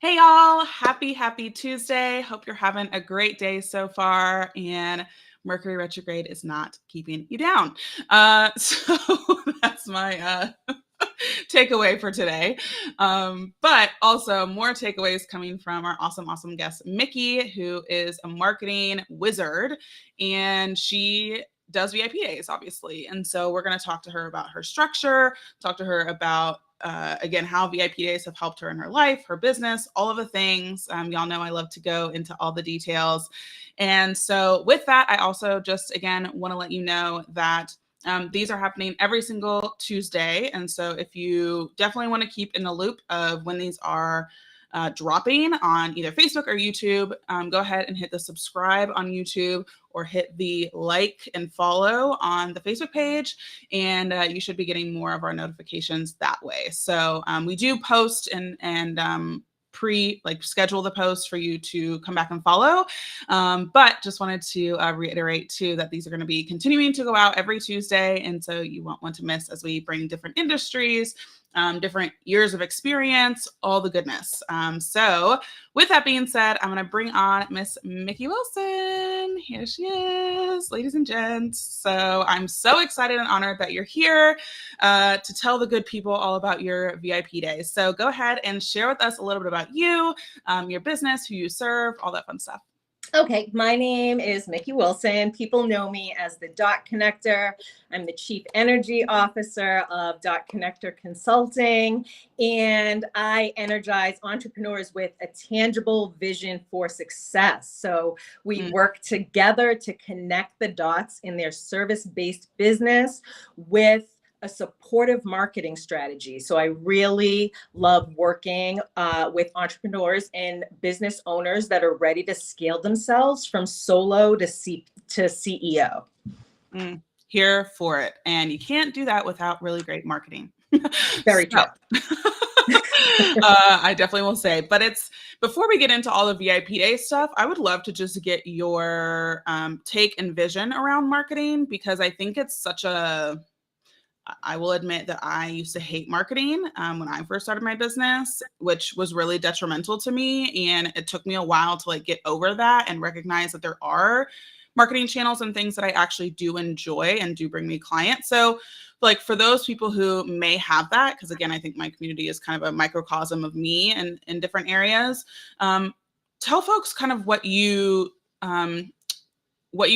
Hey y'all, happy Tuesday. Hope you're having a great day so far and Mercury retrograde is not keeping you down. So that's my takeaway for today. But also more takeaways coming from our awesome guest, Mikki, who is a marketing wizard and she does VIP days, obviously. And so we're going to talk to her about her structure, talk to her about again, how VIP days have helped her in her life, her business, all of the things. Y'all know I love to go into all the details. And so with that, I also just, again, want to let you know that these are happening every single Tuesday. And so if you definitely want to keep in the loop of when these are dropping on either Facebook or YouTube, go ahead and hit the subscribe on YouTube or hit the like and follow on the Facebook page. And you should be getting more of our notifications that way. So we do post and schedule the post for you to come back and follow. But just wanted to reiterate too that these are going to be continuing to go out every Tuesday. And so you won't want to miss as we bring different industries, different years of experience, all the goodness. So with that being said, I'm going to bring on Miss Mikki Wilson. Here she is, ladies and gents. So I'm so excited and honored that you're here to tell the good people all about your VIP days. So go ahead and share with us a little bit about you, your business, who you serve, all that fun stuff. Okay, my name is Mikki Wilson. People know me as the Dot Connector. I'm the Chief Energy Officer of Dot Connector Consulting, and I energize entrepreneurs with a tangible vision for success. So we work together to connect the dots in their service-based business with a supportive marketing strategy. So I really love working with entrepreneurs and business owners that are ready to scale themselves from solo to CEO. Here for it. And you can't do that without really great marketing. Very true. I definitely will say, but before we get into all the VIP day stuff, I would love to just get your take and vision around marketing, because I think it's I will admit that I used to hate marketing when I first started my business, which was really detrimental to me. And it took me a while to get over that and recognize that there are marketing channels and things that I actually do enjoy and do bring me clients. So for those people who may have that, because again, I think my community is kind of a microcosm of me and in different areas, tell folks kind of what you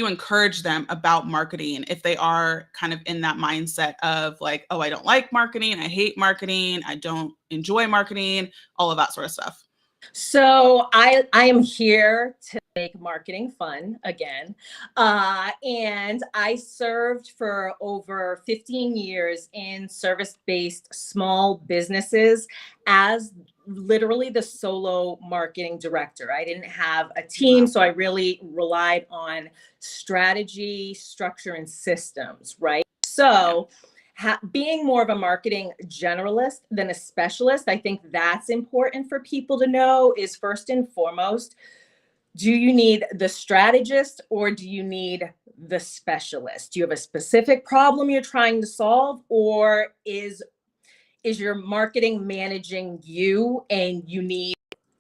encourage them about marketing if they are kind of in that mindset of oh, I don't like marketing, I hate marketing, I don't enjoy marketing, all of that sort of stuff. So I am here to make marketing fun again. And I served for over 15 years in service-based small businesses as literally the solo marketing director. I didn't have a team, so I really relied on strategy, structure, and systems, right? So being more of a marketing generalist than a specialist, I think that's important for people to know. Is first and foremost, do you need the strategist or do you need the specialist? Do you have a specific problem you're trying to solve, or is your marketing managing you and you need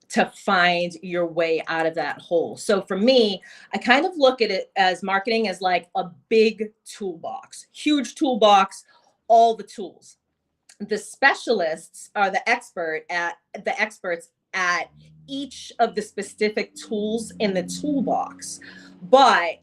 to find your way out of that hole? So for me, I kind of look at it as marketing as like a big toolbox, huge toolbox, all the tools. The specialists are the experts at each of the specific tools in the toolbox. But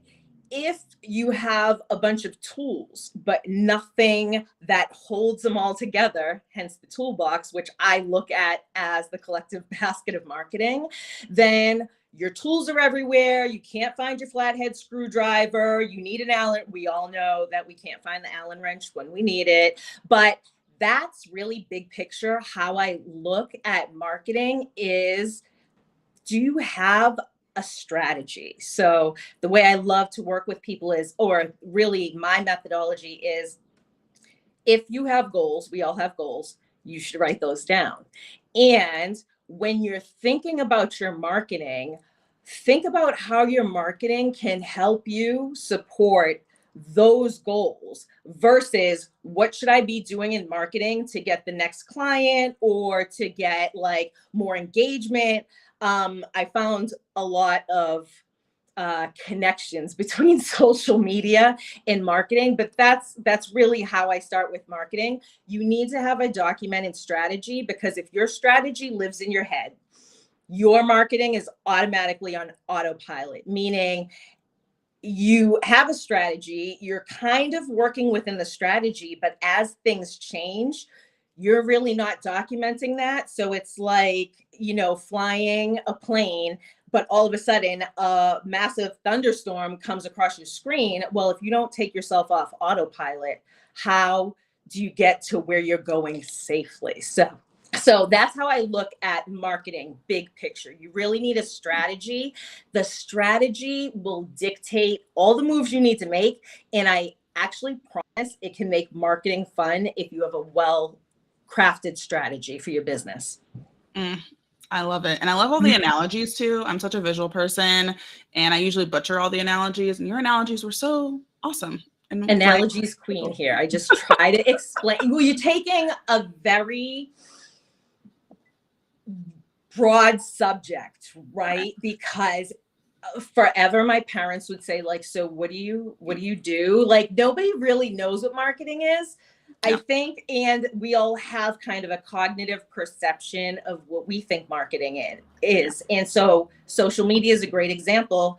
if you have a bunch of tools, but nothing that holds them all together, hence the toolbox, which I look at as the collective basket of marketing, then your tools are everywhere. You can't find your flathead screwdriver. You need an Allen. We all know that we can't find the Allen wrench when we need it. But that's really big picture. How I look at marketing is, do you have a strategy? So the way I love to work with people is, or really my methodology is, if you have goals, we all have goals, you should write those down. And when you're thinking about your marketing, think about how your marketing can help you support those goals versus what should I be doing in marketing to get the next client or to get like more engagement. I found a lot of connections between social media and marketing, but that's really how I start with marketing. You need to have a documented strategy, because if your strategy lives in your head, your marketing is automatically on autopilot, meaning you have a strategy, you're kind of working within the strategy, but as things change, you're really not documenting that. So it's like, flying a plane, but all of a sudden a massive thunderstorm comes across your screen. Well, if you don't take yourself off autopilot, how do you get to where you're going safely? So that's how I look at marketing, big picture. You really need a strategy. The strategy will dictate all the moves you need to make. And I actually promise it can make marketing fun if you have a well-crafted strategy for your business. I love it. And I love all the analogies too. I'm such a visual person and I usually butcher all the analogies, and your analogies were so awesome. And Analogies queen here. I just try to explain. Well, you're taking a very broad subject, right? Because forever my parents would say, like, so what do you do? Like, nobody really knows what marketing is, I think, and we all have kind of a cognitive perception of what we think marketing is. And so social media is a great example.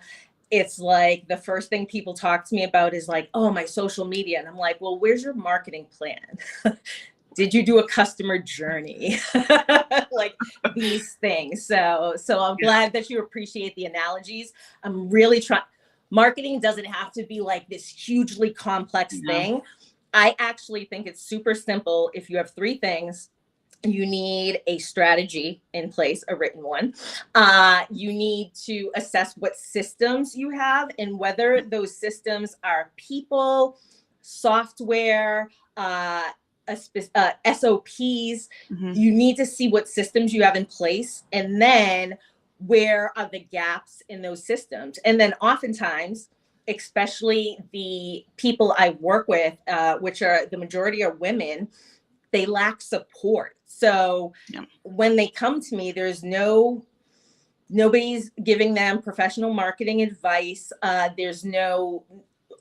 It's like the first thing people talk to me about is like, oh, my social media. And I'm like, well, where's your marketing plan? Did you do a customer journey? Like these things. So I'm glad that you appreciate the analogies. I'm really trying. Marketing doesn't have to be like this hugely complex thing. I actually think it's super simple. If you have three things, you need a strategy in place, a written one. You need to assess what systems you have and whether those systems are people, software, SOPs. You need to see what systems you have in place, and then where are the gaps in those systems. And then oftentimes, especially the people I work with, which are the majority are women, they lack support. So when they come to me, there's nobody's giving them professional marketing advice. There's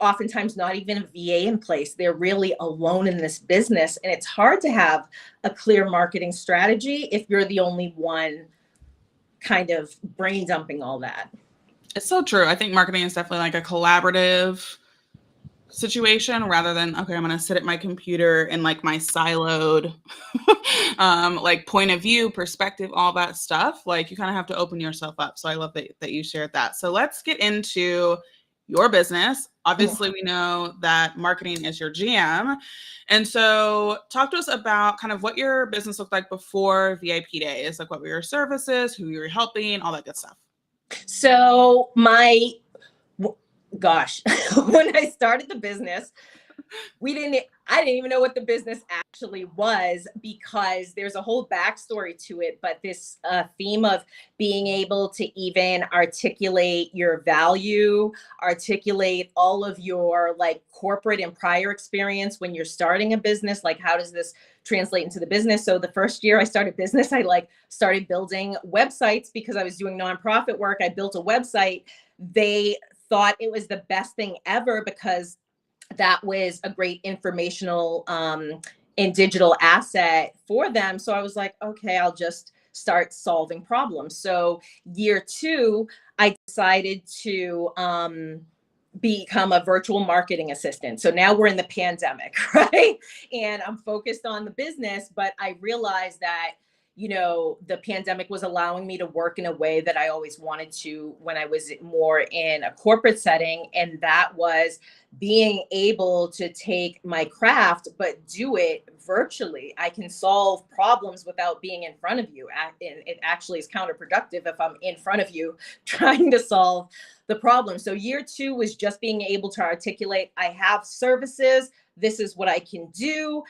oftentimes not even a VA in place. They're really alone in this business. And it's hard to have a clear marketing strategy if you're the only one kind of brain dumping all that. It's so true. I think marketing is definitely like a collaborative situation rather than, okay, I'm going to sit at my computer and like my siloed like point of view, perspective, all that stuff. Like you kind of have to open yourself up. So I love that you shared that. So let's get into your business. Obviously, we know that marketing is your jam. And so talk to us about kind of what your business looked like before VIP days, like what were your services, who you were helping, all that good stuff. So when I started the business, I didn't even know what the business actually was, because there's a whole backstory to it. But this theme of being able to even articulate your value, articulate all of your like corporate and prior experience when you're starting a business, like how does this translate into the business? So the first year I started business, I started building websites because I was doing nonprofit work. I built a website. They thought it was the best thing ever because that was a great informational and digital asset for them. So I was like, okay, I'll just start solving problems. So year 2, I decided to become a virtual marketing assistant. So now we're in the pandemic, right? And I'm focused on the business, but I realized that the pandemic was allowing me to work in a way that I always wanted to when I was more in a corporate setting. And that was being able to take my craft, but do it virtually. I can solve problems without being in front of you. And it actually is counterproductive if I'm in front of you trying to solve the problem. So year 2 was just being able to articulate, I have services. This is what I can do.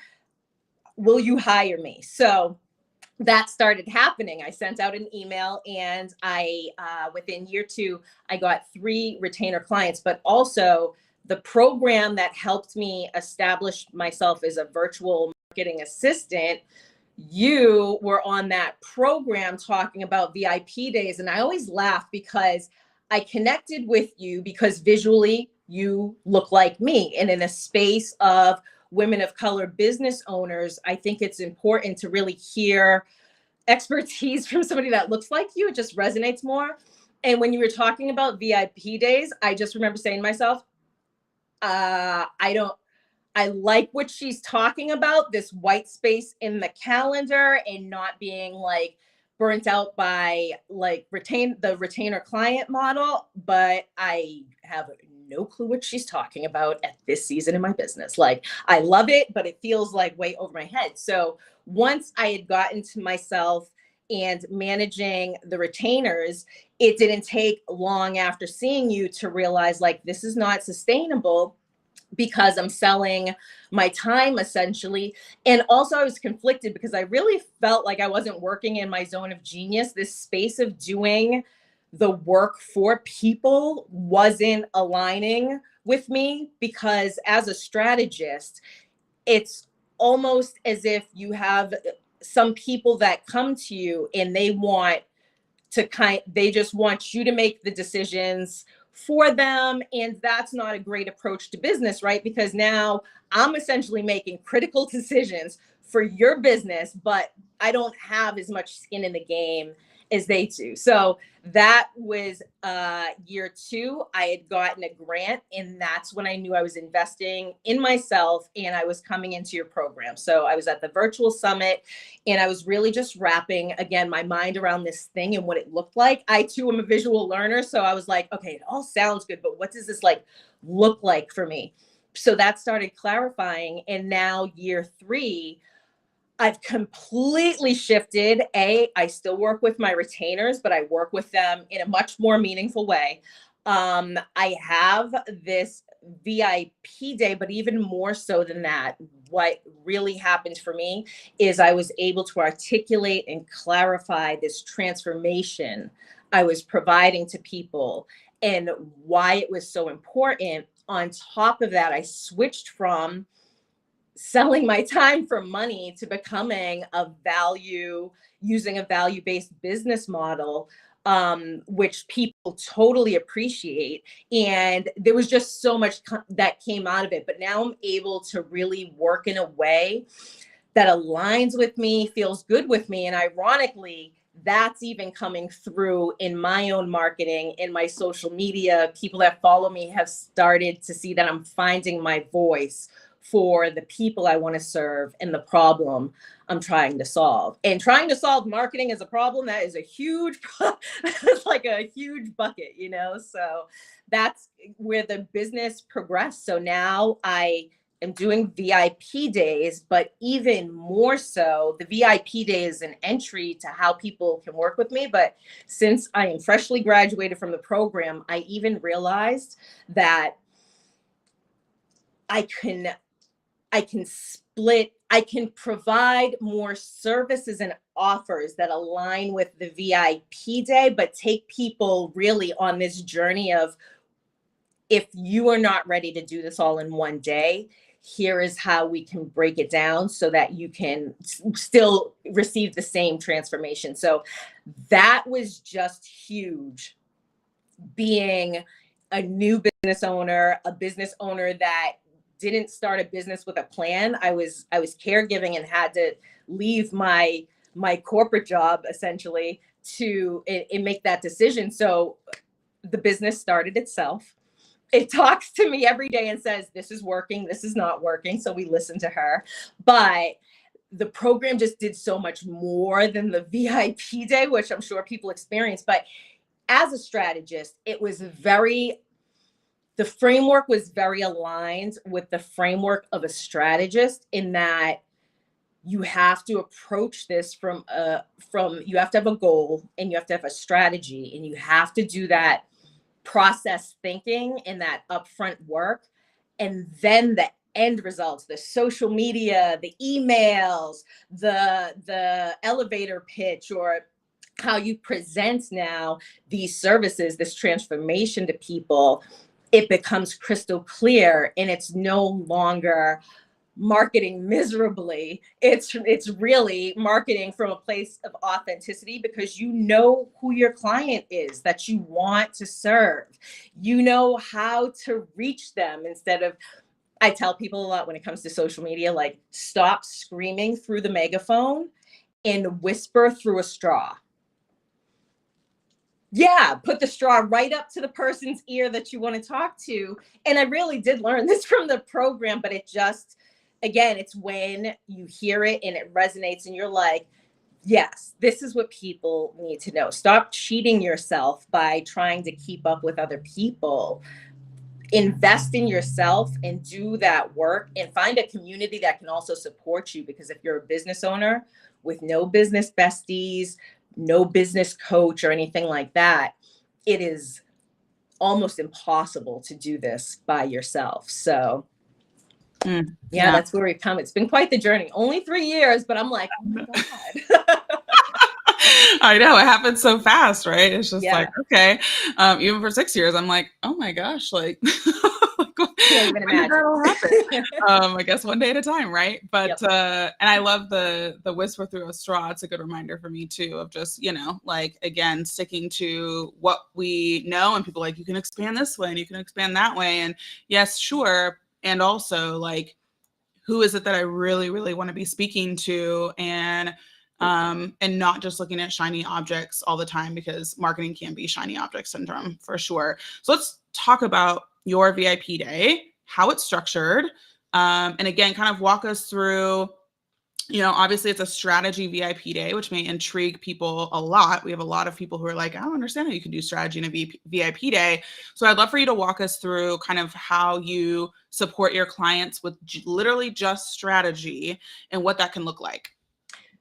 Will you hire me? So that started happening. I sent out an email, and within year 2, I got 3 retainer clients, but also the program that helped me establish myself as a virtual marketing assistant, you were on that program talking about VIP days. And I always laugh because I connected with you because visually you look like me. And in a space of women of color business owners, I think it's important to really hear expertise from somebody that looks like you. It just resonates more. And when you were talking about VIP days, I just remember saying to myself, I like what she's talking about, this white space in the calendar and not being like burnt out by like the retainer client model, but I have no clue what she's talking about at this season in my business. Like, I love it, but it feels like way over my head. So once I had gotten to myself and managing the retainers, it didn't take long after seeing you to realize like, this is not sustainable because I'm selling my time essentially. And also I was conflicted because I really felt like I wasn't working in my zone of genius. This space of doing the work for people wasn't aligning with me, because as a strategist, it's almost as if you have some people that come to you and they just want you to make the decisions for them. And that's not a great approach to business, right? Because now I'm essentially making critical decisions for your business, but I don't have as much skin in the game as they do. So that was year 2. I had gotten a grant, and that's when I knew I was investing in myself and I was coming into your program. So I was at the virtual summit and I was really just wrapping, again, my mind around this thing and what it looked like. I too am a visual learner. So I was like, okay, it all sounds good, but what does this like look like for me? So that started clarifying. And now year 3, I've completely shifted. I still work with my retainers, but I work with them in a much more meaningful way. I have this VIP day, but even more so than that, what really happened for me is I was able to articulate and clarify this transformation I was providing to people and why it was so important. On top of that, I switched from selling my time for money to becoming using a value-based business model, which people totally appreciate. And there was just so much that came out of it. But now I'm able to really work in a way that aligns with me, feels good with me. And ironically, that's even coming through in my own marketing, in my social media. People that follow me have started to see that I'm finding my voice for the people I want to serve and the problem I'm trying to solve. And trying to solve marketing as a problem, that is a huge, it's like a huge bucket, you know? So that's where the business progressed. So now I am doing VIP days, but even more so, the VIP day is an entry to how people can work with me. But since I am freshly graduated from the program, I even realized that I can provide more services and offers that align with the VIP day, but take people really on this journey of, if you are not ready to do this all in one day, here is how we can break it down so that you can still receive the same transformation. So that was just huge. Being a new business owner, a business owner that didn't start a business with a plan. I was caregiving and had to leave my corporate job essentially to make that decision. So the business started itself. It talks to me every day and says, this is working, this is not working. So we listen to her. But the program just did so much more than the VIP day, which I'm sure people experience. But as a strategist, the framework was very aligned with the framework of a strategist, in that you have to approach this from you have to have a goal and you have to have a strategy, and you have to do that process thinking and that upfront work. And then the end results, the social media, the emails, the elevator pitch, or how you present now these services, this transformation to people, it becomes crystal clear, and it's no longer marketing miserably. It's really marketing from a place of authenticity, because you know who your client is that you want to serve. You know how to reach them. Instead of, I tell people a lot when it comes to social media, like, stop screaming through the megaphone and whisper through a straw. Yeah, put the straw right up to the person's ear that you want to talk to. And I really did learn this from the program, but it just, again, it's when you hear it and it resonates and you're like, yes, this is what people need to know. Stop cheating yourself by trying to keep up with other people. Invest in yourself and do that work, and find a community that can also support you. Because if you're a business owner with no business besties, no business coach or anything like that, it is almost impossible to do this by yourself. So yeah, that's where we've come. It's been quite the journey. Only 3 years, but I'm like, oh my God. I know, it happens so fast, right? It's just Yeah. like, okay. Even for 6 years, I'm like, oh my gosh, like, Can't even imagine. That'll happen. I guess one day at a time, right? But and I love the whisper through a straw. It's a good reminder for me too, of just, you know, like, again, sticking to what we know. And people like, you can expand this way and you can expand that way. And yes, sure. And also, like, who is it that I really, really want to be speaking to, and not just looking at shiny objects all the time, because marketing can be shiny object syndrome for sure. So let's talk about your VIP day, how it's structured, and again, kind of walk us through. You know, obviously it's a strategy VIP day, which may intrigue people a lot. We have a lot of people who are like, I don't understand how you can do strategy in a VIP day. So I'd love for you to walk us through kind of how you support your clients with literally just strategy and what that can look like.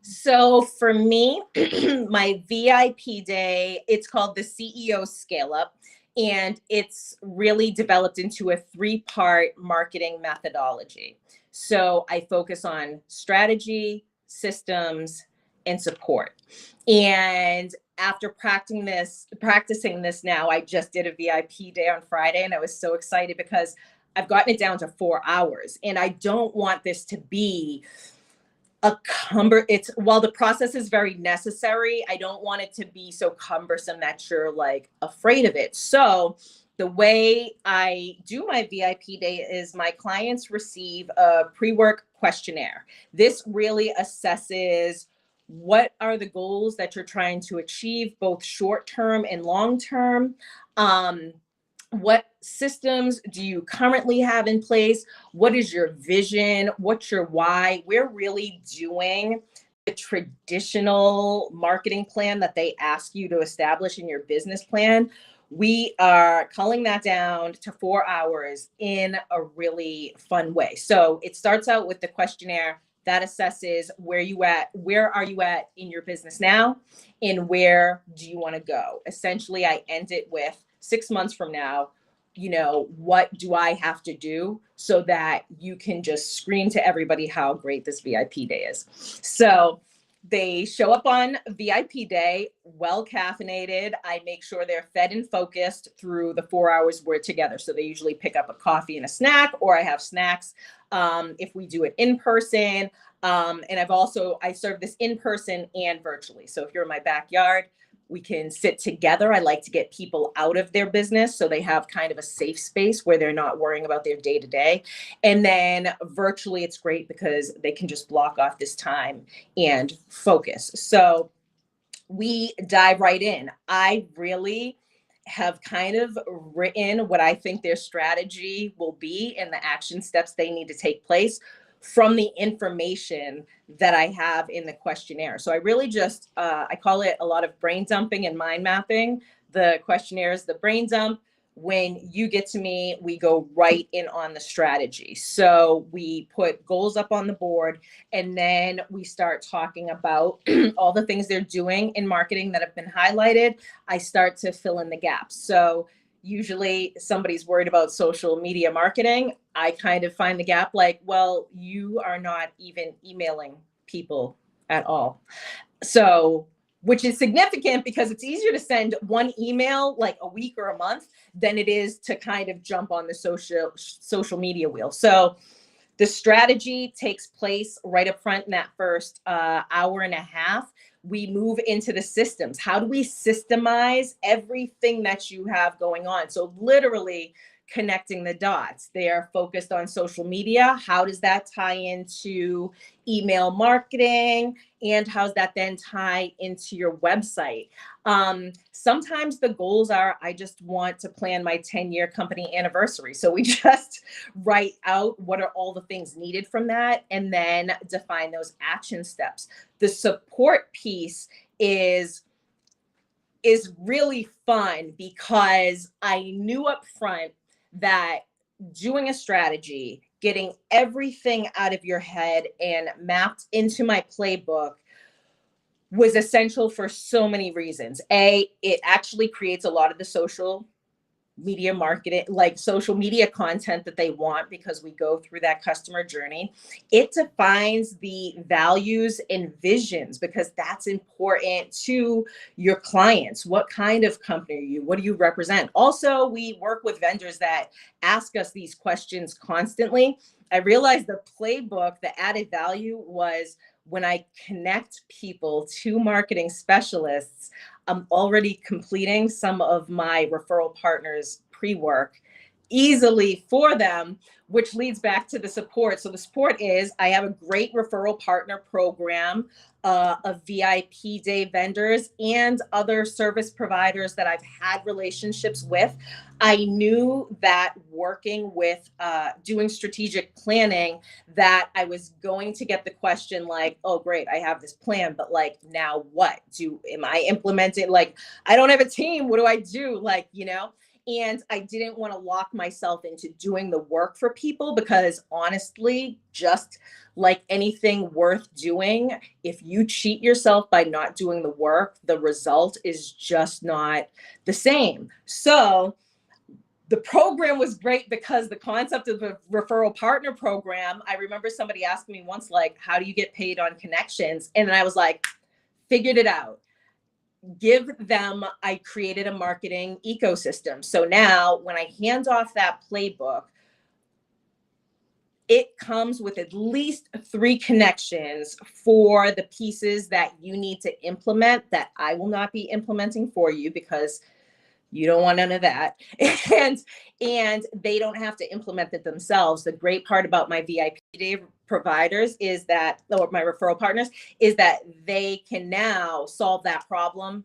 So for me, my VIP day, it's called the CEO Scale-Up, and it's really developed into a 3-part marketing methodology. So I focus on strategy, systems, and support. And after practicing this now, I just did a VIP day on Friday, and I was so excited because I've gotten it down to 4 hours, and I don't want this to be it's, while the process is very necessary, I don't want it to be so cumbersome that you're like afraid of it. So the way I do my VIP day is my clients receive a pre-work questionnaire. This really assesses what are the goals that you're trying to achieve, both short-term and long-term. What systems do you currently have in place? What is your vision? What's your why? We're really doing the traditional marketing plan that they ask you to establish in your business plan. We are culling that down to 4 hours in a really fun way. So it starts out with the questionnaire that assesses where are you at in your business now, and where do you want to go? Essentially, I end it with 6 months from now, you know, what do I have to do so that you can just scream to everybody how great this VIP day is. So they show up on VIP day, well caffeinated. I make sure they're fed and focused through the 4 hours we're together. So they usually pick up a coffee and a snack, or I have snacks if we do it in person. And I serve this in person and virtually. So if you're in my backyard, we can sit together. I like to get people out of their business so they have kind of a safe space where they're not worrying about their day to day. And then virtually, it's great because they can just block off this time and focus. So we dive right in. I really have kind of written what I think their strategy will be and the action steps they need to take place from the information that I have in the questionnaire. So I really just, I call it a lot of brain dumping and mind mapping. The questionnaire is the brain dump. When you get to me, we go right in on the strategy. So we put goals up on the board, and then we start talking about all the things they're doing in marketing that have been highlighted. I start to fill in the gaps. So usually somebody's worried about social media marketing. I kind of find the gap, like, well, you are not even emailing people at all. So which is significant because it's easier to send one email like a week or a month than it is to kind of jump on the social media wheel. So the strategy takes place right up front in that first hour and a half. We move into the systems. How do we systemize everything that you have going on? So literally connecting the dots. They are focused on social media. How does that tie into email marketing? And how's that then tie into your website? Sometimes the goals are, I just want to plan my 10-year company anniversary. So we just write out what are all the things needed from that and then define those action steps. The support piece is really fun because I knew up front that doing a strategy, getting everything out of your head and mapped into my playbook was essential for so many reasons. A, it actually creates a lot of the social media marketing, like social media content that they want because we go through that customer journey. It defines the values and visions because that's important to your clients. What kind of company are you? What do you represent? Also, we work with vendors that ask us these questions constantly. I realized the playbook, the added value was when I connect people to marketing specialists, I'm already completing some of my referral partners pre-work easily for them, which leads back to the support. So the support is I have a great referral partner program of VIP day vendors and other service providers that I've had relationships with. I knew that working with doing strategic planning that I was going to get the question like, oh, great, I have this plan, but like, now what? Am I implementing? Like, I don't have a team. What do I do? Like, and I didn't want to lock myself into doing the work for people because honestly, just like anything worth doing, if you cheat yourself by not doing the work, the result is just not the same. So the program was great because the concept of a referral partner program, I remember somebody asked me once, like, how do you get paid on connections? And then I was like, figured it out. I created a marketing ecosystem. So now when I hand off that playbook, it comes with at least 3 connections for the pieces that you need to implement that I will not be implementing for you because you don't want none of that. And they don't have to implement it themselves. The great part about my VIP day providers is that, or my referral partners, is that they can now solve that problem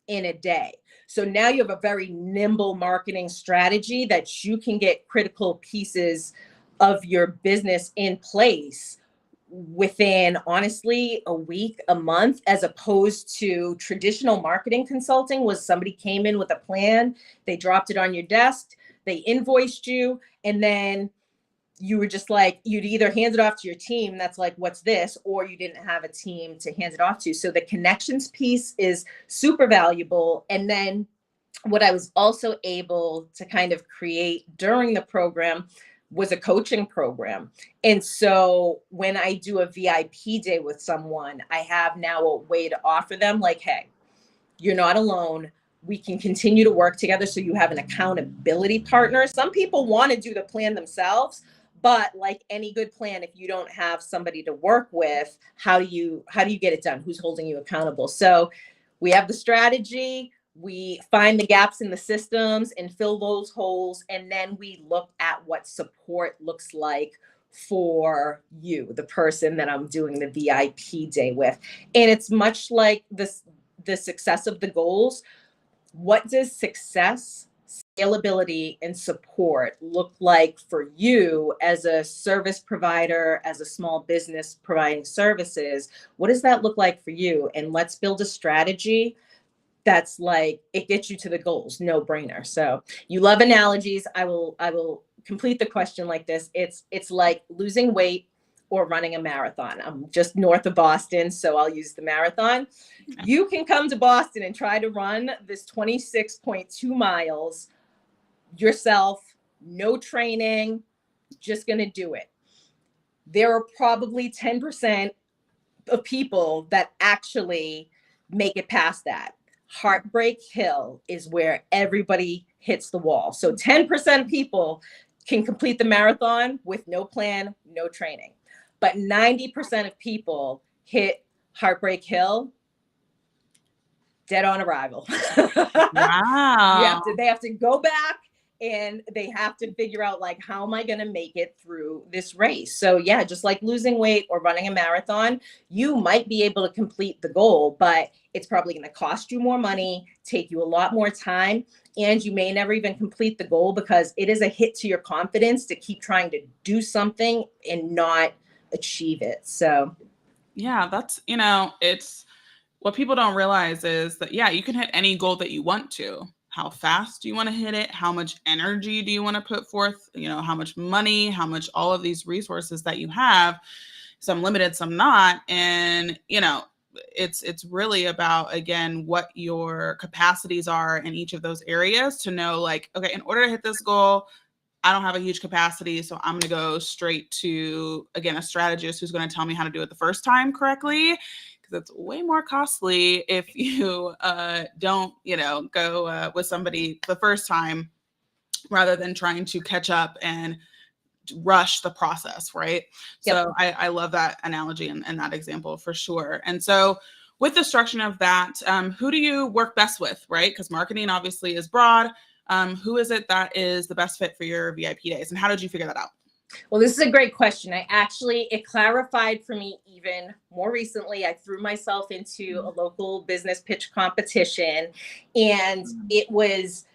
in a day. So now you have a very nimble marketing strategy that you can get critical pieces of your business in place within, honestly, a week, a month, as opposed to traditional marketing consulting was somebody came in with a plan, they dropped it on your desk, they invoiced you, and then you were just like, you'd either hand it off to your team that's like, what's this? Or you didn't have a team to hand it off to. So the connections piece is super valuable. And then what I was also able to kind of create during the program was a coaching program. And so when I do a VIP day with someone, I have now a way to offer them like, hey, you're not alone. We can continue to work together. So you have an accountability partner. Some people want to do the plan themselves, but like any good plan, if you don't have somebody to work with, how do you get it done? Who's holding you accountable? So we have the strategy. We find the gaps in the systems and fill those holes. And then we look at what support looks like for you, the person that I'm doing the VIP day with. And it's much like the success of the goals. What does success, scalability, and support look like for you as a service provider, as a small business providing services? What does that look like for you? And let's build a strategy that's like, it gets you to the goals, no brainer. So you love analogies. I will complete the question like this. It's like losing weight or running a marathon. I'm just north of Boston, so I'll use the marathon. You can come to Boston and try to run this 26.2 miles yourself, no training, just going to do it. There are probably 10% of people that actually make it past that. Heartbreak Hill is where everybody hits the wall. So 10% of people can complete the marathon with no plan, no training. But 90% of people hit Heartbreak Hill dead on arrival. Wow. They have to go back and they have to figure out, like, how am I going to make it through this race? So yeah, just like losing weight or running a marathon, you might be able to complete the goal, but it's probably going to cost you more money, take you a lot more time, and you may never even complete the goal because it is a hit to your confidence to keep trying to do something and not achieve it. So yeah, that's, it's what people don't realize is that, yeah, you can hit any goal that you want to. How fast do you want to hit it? How much energy do you want to put forth? How much money, how much all of these resources that you have, some limited, some not. And, it's really about, again, what your capacities are in each of those areas to know, like, okay, in order to hit this goal, I don't have a huge capacity, so I'm going to go straight to, again, a strategist who's going to tell me how to do it the first time correctly, because it's way more costly if you don't, go with somebody the first time rather than trying to catch up and rush the process, right? Yep. So I love that analogy and that example for sure. And so with the structure of that, who do you work best with, right? Because marketing obviously is broad. Who is it that is the best fit for your VIP days? And how did you figure that out? Well, this is a great question. It clarified for me even more recently. I threw myself into a local business pitch competition, and it was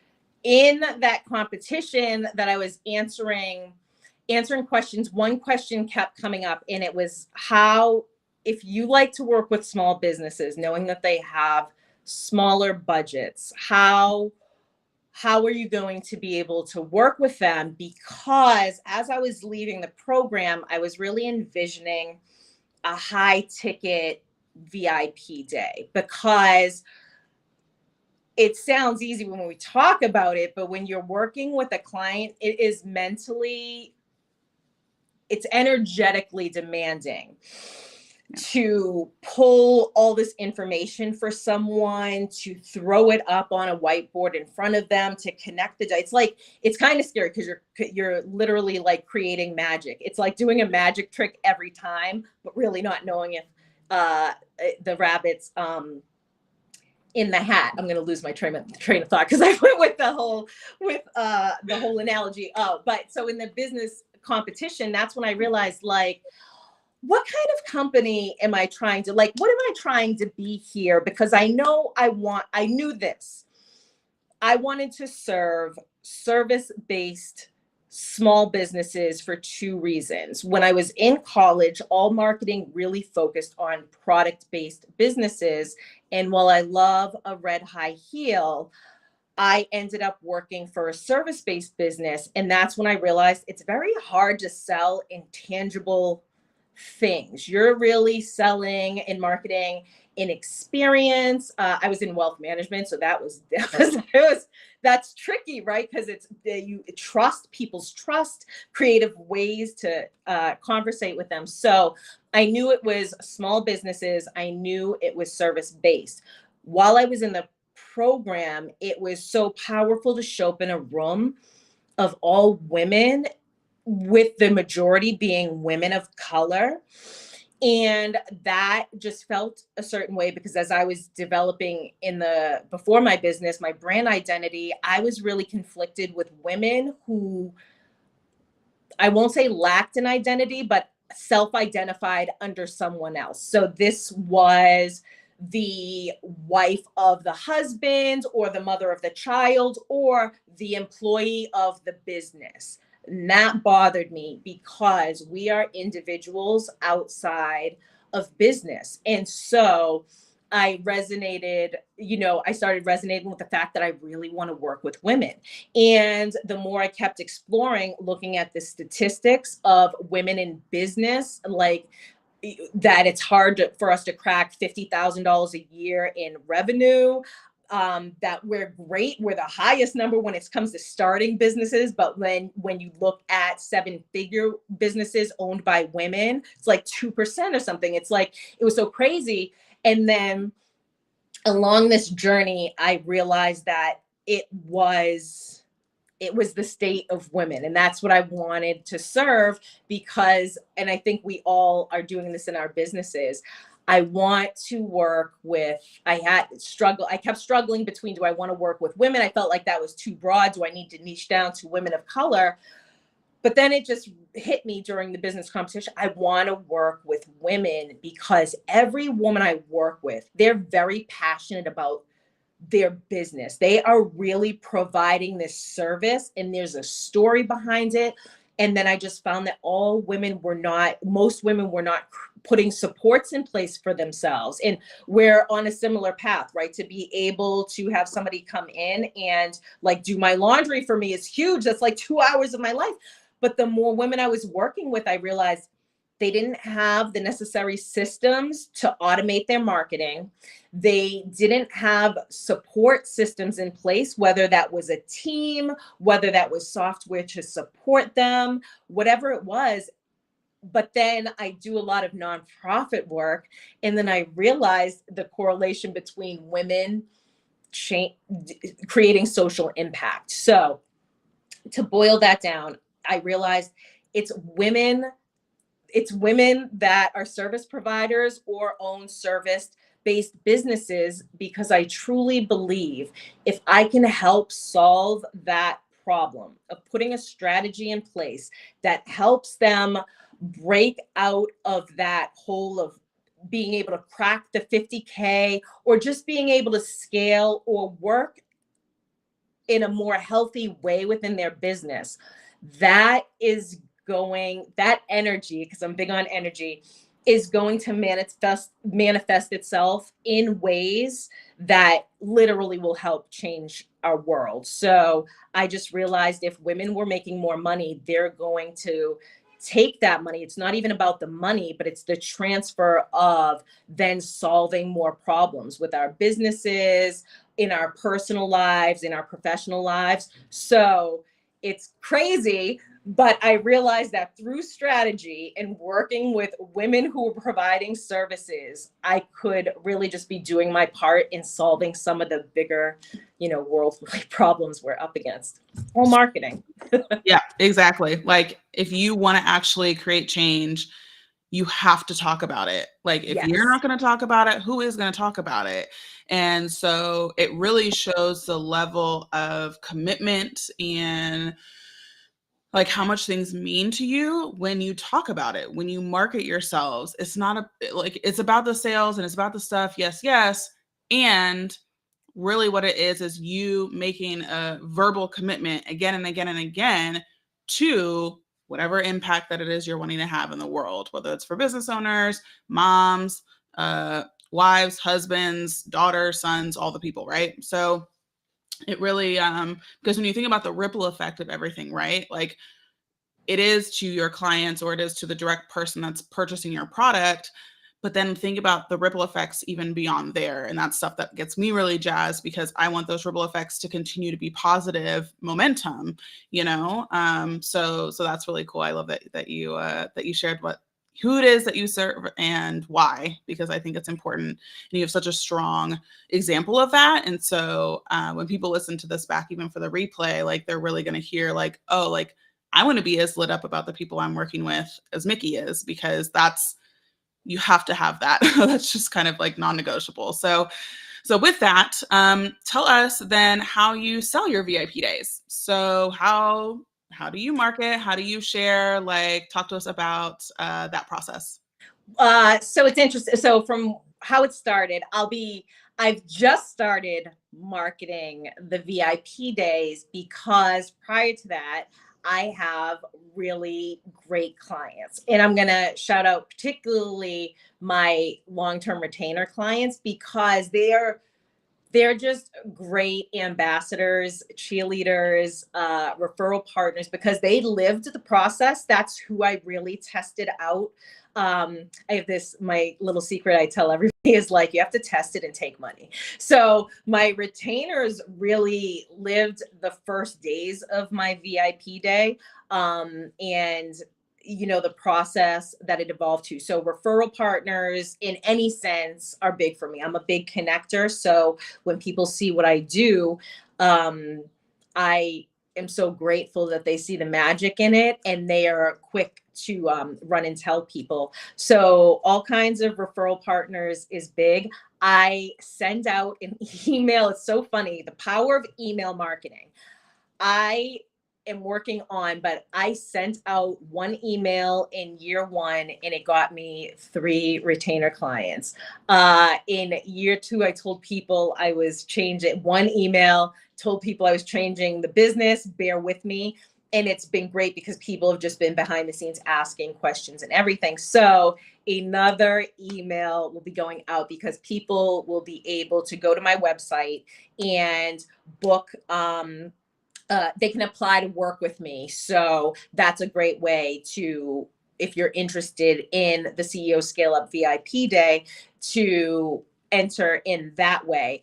in that competition that I was answering questions. One question kept coming up, and it was if you like to work with small businesses, knowing that they have smaller budgets, how are you going to be able to work with them? Because as I was leaving the program, I was really envisioning a high ticket VIP day, because it sounds easy when we talk about it, but when you're working with a client, it's energetically demanding to pull all this information for someone, to throw it up on a whiteboard in front of them, to connect the dots. It's kind of scary because you're literally like creating magic. It's like doing a magic trick every time, but really not knowing if the rabbit's in the hat. I'm going to lose my train of thought because I went with the whole analogy. But so in the business competition, that's when I realized, like, what kind of company am I trying to, what am I trying to be here? Because I knew this. I wanted to serve service-based small businesses for two reasons. When I was in college, all marketing really focused on product-based businesses. And while I love a red high heel, I ended up working for a service-based business. And that's when I realized it's very hard to sell intangible things. You're really selling in marketing in experience. I was in wealth management, so that's tricky, right? Because you trust people's trust, creative ways to conversate with them. So I knew it was small businesses. I knew it was service-based. While I was in the program, it was so powerful to show up in a room of all women, with the majority being women of color. And that just felt a certain way, because as I was developing before my business, my brand identity, I was really conflicted with women who, I won't say lacked an identity, but self-identified under someone else. So this was the wife of the husband, or the mother of the child, or the employee of the business. And that bothered me, because we are individuals outside of business. And so I started resonating with the fact that I really want to work with women. And the more I kept exploring, looking at the statistics of women in business, that it's hard for us to crack $50,000 a year in revenue. That we're great. We're the highest number when it comes to starting businesses. But when you look at 7-figure businesses owned by women, it's like 2% or something. It's like, it was so crazy. And then along this journey, I realized that it was the state of women, and that's what I wanted to serve. Because, and I think we all are doing this in our businesses, I want to work with, I kept struggling between, do I want to work with women? I felt like that was too broad. Do I need to niche down to women of color? But then it just hit me during the business competition. I want to work with women, because every woman I work with, they're very passionate about their business. They are really providing this service, and there's a story behind it. And then I just found that most women were not putting supports in place for themselves. And we're on a similar path, right? To be able to have somebody come in and like do my laundry for me is huge. That's like 2 hours of my life. But the more women I was working with, I realized they didn't have the necessary systems to automate their marketing. They didn't have support systems in place, whether that was a team, whether that was software to support them, whatever it was. But then I do a lot of nonprofit work. And then I realized the correlation between women creating social impact. So to boil that down, I realized it's women that are service providers or own service-based businesses, because I truly believe if I can help solve that problem of putting a strategy in place that helps them break out of that hole of being able to crack the 50K, or just being able to scale or work in a more healthy way within their business, that energy, because I'm big on energy, is going to manifest itself in ways that literally will help change our world. So I just realized if women were making more money, they're going to take that money. It's not even about the money, but it's the transfer of then solving more problems with our businesses, in our personal lives, in our professional lives. So it's crazy, but I realized that through strategy and working with women who were providing services, I could really just be doing my part in solving some of the bigger, worldly problems we're up against. All marketing. Yeah, exactly. Like if you want to actually create change, you have to talk about it. Like if you're not going to talk about it, who is going to talk about it? And so it really shows the level of commitment and like how much things mean to you when you talk about it, when you market yourselves. It's not it's about the sales and it's about the stuff. Yes, yes. And really what it is you making a verbal commitment again and again and again to whatever impact that it is you're wanting to have in the world, whether it's for business owners, moms, wives, husbands, daughters, sons, all the people, right? So it really, because when you think about the ripple effect of everything, right? Like it is to your clients or it is to the direct person that's purchasing your product. But then think about the ripple effects even beyond there. And that's stuff that gets me really jazzed because I want those ripple effects to continue to be positive momentum, So that's really cool. I love that you shared who it is that you serve and why, because I think it's important. And you have such a strong example of that. And so when people listen to this back, even for the replay, like they're really going to hear like, oh, like I want to be as lit up about the people I'm working with as Mikki is, because you have to have that. That's just kind of like non-negotiable. So with that, tell us then how you sell your VIP days. So how do you market? How do you share? Like, talk to us about that process. So it's interesting. So from how it started, I've just started marketing the VIP days because prior to that, I have really great clients. And I'm going to shout out particularly my long-term retainer clients, because they're just great ambassadors, cheerleaders, referral partners, because they lived the process. That's who I really tested out. I have my little secret I tell everybody is like, you have to test it and take money. So my retainers really lived the first days of my VIP day. And the process that it evolved to. So referral partners in any sense are big for me. I'm a big connector. So when people see what I do, I am so grateful that they see the magic in it and they are quick to run and tell people. So all kinds of referral partners is big. I send out an email. It's so funny, the power of email marketing. I am working on, but I sent out one email in year one and it got me 3 retainer clients. In year 2, I told people I was changing one email, told people I was changing the business, bear with me. And it's been great because people have just been behind the scenes asking questions and everything. So another email will be going out because people will be able to go to my website and book, they can apply to work with me. So that's a great way to, if you're interested in the CEO Scale Up VIP Day, to enter in that way.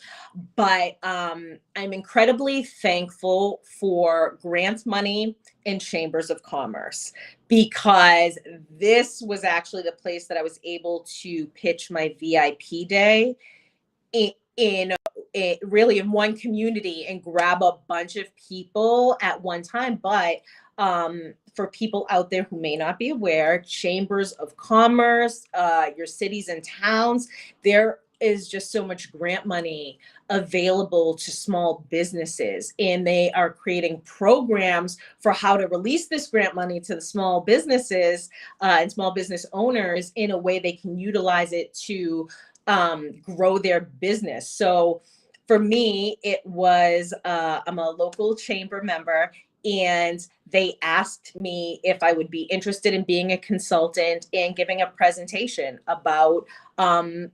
But I'm incredibly thankful for grant money and chambers of commerce, because this was actually the place that I was able to pitch my VIP day in really in one community and grab a bunch of people at one time. But for people out there who may not be aware, chambers of commerce, your cities and towns, there is just so much grant money available to small businesses, and they are creating programs for how to release this grant money to the small businesses and small business owners in a way they can utilize it to grow their business. So for me, it was, I'm a local chamber member, and they asked me if I would be interested in being a consultant and giving a presentation about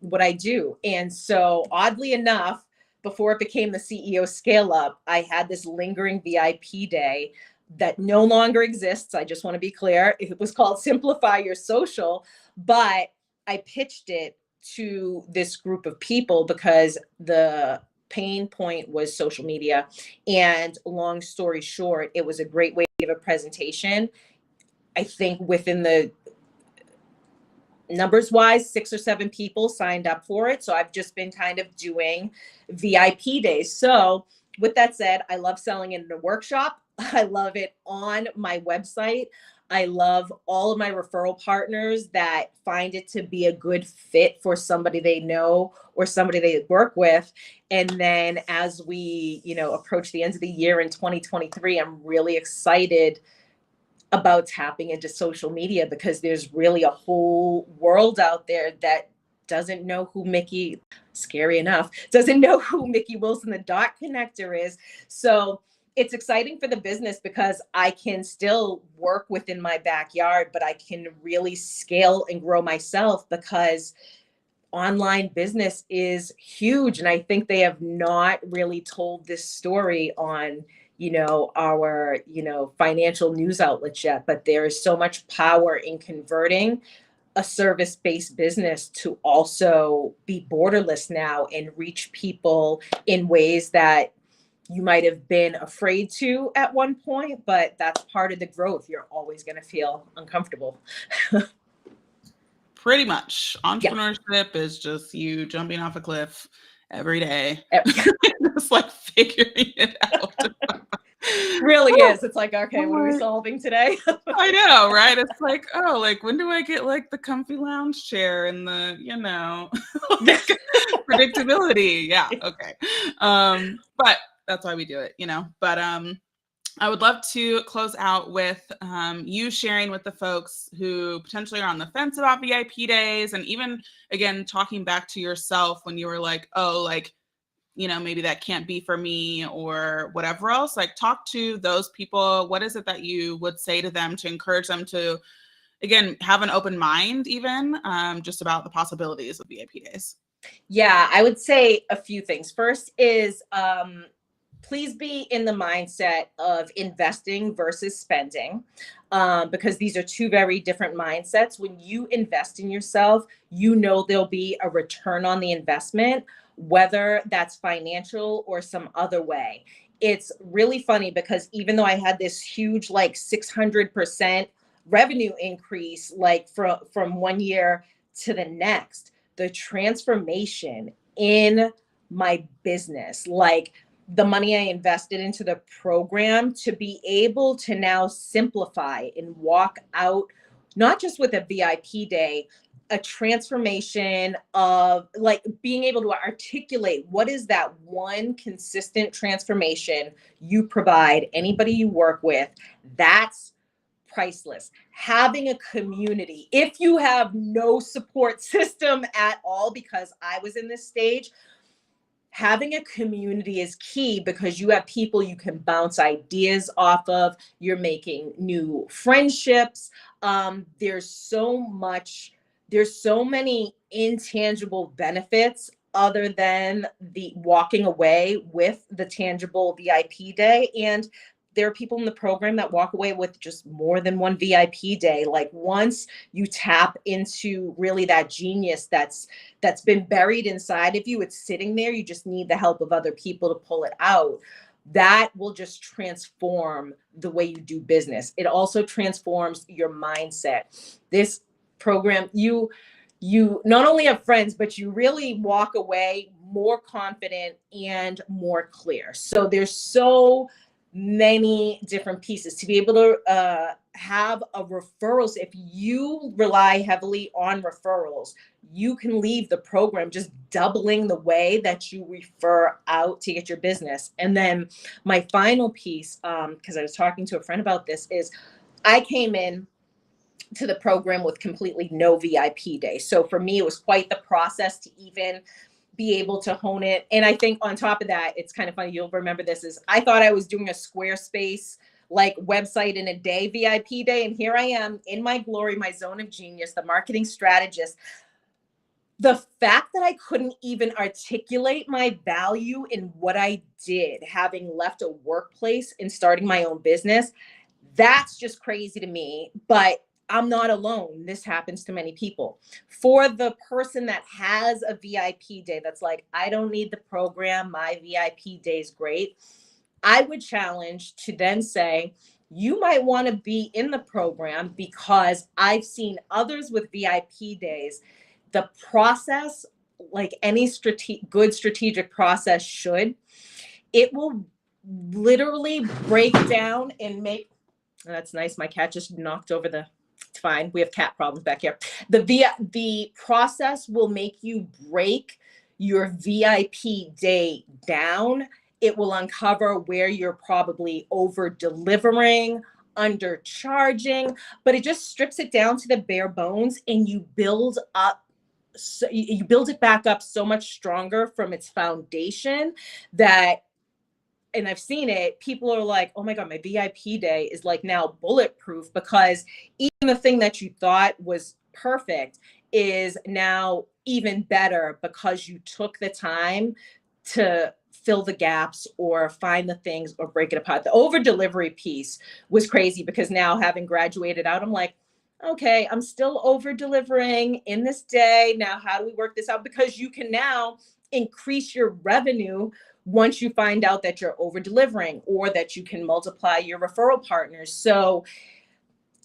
what I do. And so oddly enough, before it became the CEO Scale Up, I had this lingering VIP day that no longer exists. I just want to be clear. It was called Simplify Your Social, but I pitched it to this group of people because the pain point was social media. And long story short, it was a great way to give a presentation. I think within the numbers wise, 6 or 7 people signed up for it. So I've just been kind of doing VIP days. So with that said, I love selling it in a workshop. I love it on my website. I love all of my referral partners that find it to be a good fit for somebody they know or somebody they work with. And then as we, approach the end of the year in 2023, I'm really excited about tapping into social media because there's really a whole world out there that doesn't know who Mikki, scary enough, doesn't know who Mikki Wilson, the dot connector is. So it's exciting for the business because I can still work within my backyard, but I can really scale and grow myself because online business is huge. And I think they have not really told this story on, our, financial news outlets yet, but there is so much power in converting a service-based business to also be borderless now and reach people in ways that you might have been afraid to at one point, but that's part of the growth. You're always going to feel uncomfortable. Pretty much. Entrepreneurship is just you jumping off a cliff every day. Just like figuring it out. Really is. It's like, okay, what are we solving today? I know, right? It's like, when do I get like the comfy lounge chair and the, predictability? Yeah. Okay. But that's why we do it, but I would love to close out with you sharing with the folks who potentially are on the fence about VIP days, and even, again, talking back to yourself when you were like, maybe that can't be for me or whatever else. Like, talk to those people. What is it that you would say to them to encourage them to, again, have an open mind, even just about the possibilities of VIP days? Yeah, I would say a few things. First is, please be in the mindset of investing versus spending, because these are 2 very different mindsets. When you invest in yourself, there'll be a return on the investment, whether that's financial or some other way. It's really funny because even though I had this huge, like 600% revenue increase, like from one year to the next. The transformation in my business, like the money I invested into the program, to be able to now simplify and walk out, not just with a VIP day, a transformation of like being able to articulate what is that one consistent transformation you provide anybody you work with. That's priceless. Having a community, if you have no support system at all, because I was in this stage, having a community is key, because you have people you can bounce ideas off of. You're making new friendships. There's so many intangible benefits other than the walking away with the tangible VIP day. And there are people in the program that walk away with just more than one VIP day. Like, once you tap into really that genius that's been buried inside of you, it's sitting there, you just need the help of other people to pull it out. That will just transform the way you do business. It also transforms your mindset. This program, you not only have friends, but you really walk away more confident and more clear. So there's so many different pieces to be able to have a referrals. If you rely heavily on referrals, you can leave the program just doubling the way that you refer out to get your business. And then my final piece, because I was talking to a friend about this, is I came in to the program with completely no VIP day. So for me, it was quite the process to even be able to hone it. And I think on top of that, it's kind of funny, you'll remember this, is I thought I was doing a Squarespace like website in a day VIP day. And here I am in my glory, my zone of genius, the marketing strategist. The fact that I couldn't even articulate my value in what I did, having left a workplace and starting my own business, that's just crazy to me. But I'm not alone. This happens to many people. For the person that has a VIP day that's like, I don't need the program, my VIP day is great, I would challenge to then say, you might want to be in the program, because I've seen others with VIP days. The process, like any good strategic process should, it will literally break down and make, that's nice, my cat just knocked over the, it's fine, we have cat problems back here. The process will make you break your VIP day down. It will uncover where you're probably over delivering, undercharging, but it just strips it down to the bare bones, and you build up, so you build it back up so much stronger from its foundation that, and I've seen it, people are like, oh my God, my VIP day is like now bulletproof, because even the thing that you thought was perfect is now even better, because you took the time to fill the gaps or find the things or break it apart. The over delivery piece was crazy, because now, having graduated out, I'm like, okay, I'm still over delivering in this day. Now, how do we work this out? Because you can now increase your revenue once you find out that you're over delivering, or that you can multiply your referral partners. So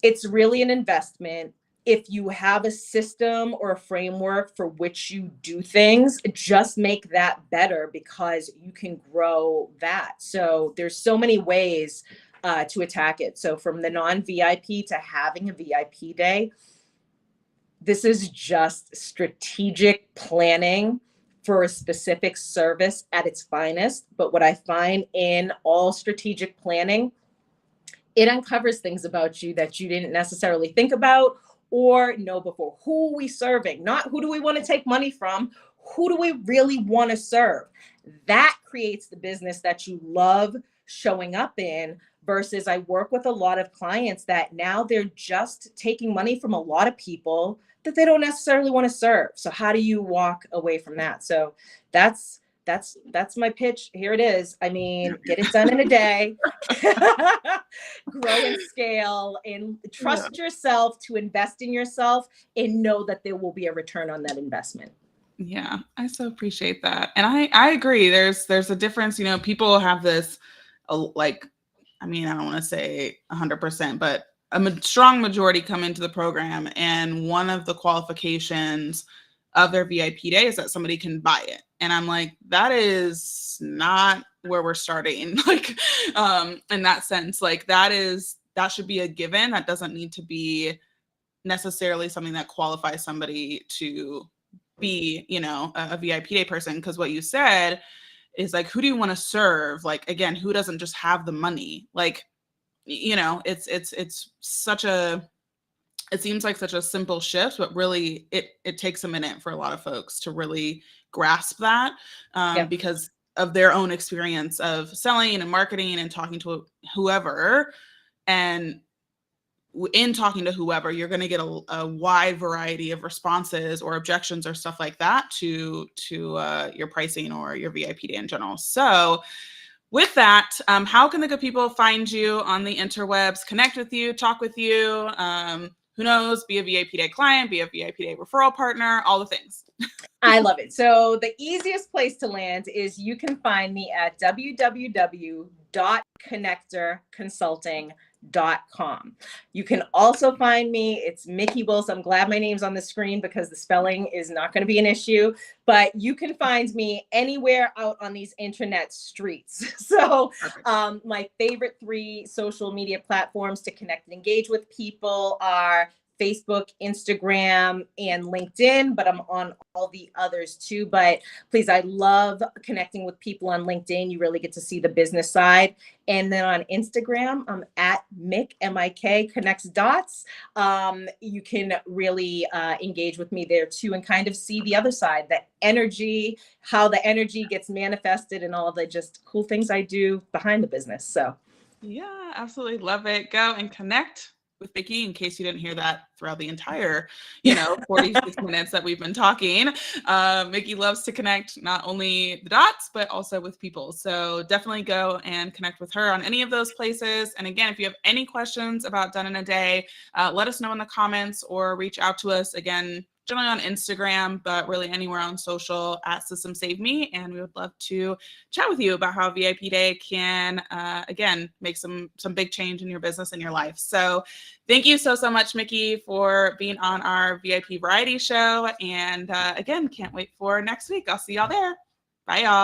it's really an investment. If you have a system or a framework for which you do things, just make that better, because you can grow that. So there's so many ways to attack it. So from the non-VIP to having a VIP day, this is just strategic planning for a specific service at its finest. But what I find in all strategic planning, it uncovers things about you that you didn't necessarily think about or know before. Who are we serving? Not who do we want to take money from? Who do we really want to serve? That creates the business that you love showing up in, versus I work with a lot of clients that now they're just taking money from a lot of people that they don't necessarily want to serve. So how do you walk away from that? So that's my pitch. Here it is. I mean, get it done in a day, grow and scale, and trust yourself to invest in yourself, and know that there will be a return on that investment. Yeah, I so appreciate that. And I agree. There's a difference, people have this, like, I mean, I don't want to say 100%, but strong majority come into the program, and one of the qualifications of their VIP day is that somebody can buy it. And I'm like, that is not where we're starting. Like, in that sense, like that should be a given. That doesn't need to be necessarily something that qualifies somebody to be, a VIP day person. Because what you said is like, who do you want to serve? Like, again, who doesn't just have the money? Like, it's such a, it seems like such a simple shift, but really it takes a minute for a lot of folks to really grasp that, because of their own experience of selling and marketing and talking to whoever. And in talking to whoever, you're going to get a wide variety of responses or objections or stuff like that to your pricing or your VIP day in general. So with that, how can the good people find you on the interwebs, connect with you, talk with you? Who knows, be a VIP day client, be a VIP day referral partner, all the things. I love it. So the easiest place to land is you can find me at www.connectorconsulting.com. You can also find me, it's Mikki Wilson. I'm glad my name's on the screen because the spelling is not going to be an issue, but you can find me anywhere out on these internet streets. So my favorite 3 social media platforms to connect and engage with people are Facebook, Instagram, and LinkedIn, but I'm on all the others too. But please, I love connecting with people on LinkedIn. You really get to see the business side. And then on Instagram, I'm at Mick, M-I-K, connects dots. You can really engage with me there too and kind of see the other side, the energy, how the energy gets manifested and all the just cool things I do behind the business. So yeah, absolutely love it. Go and connect with Mikki, in case you didn't hear that throughout the entire, 46 minutes that we've been talking. Mikki loves to connect not only the dots, but also with people. So definitely go and connect with her on any of those places. And again, if you have any questions about Done in a Day, let us know in the comments or reach out to us. Again, generally on Instagram, but really anywhere on social at System Save Me. And we would love to chat with you about how VIP Day can, again, make some big change in your business and your life. So thank you so much, Mikki, for being on our VIP variety show. And again, can't wait for next week. I'll see y'all there. Bye, y'all.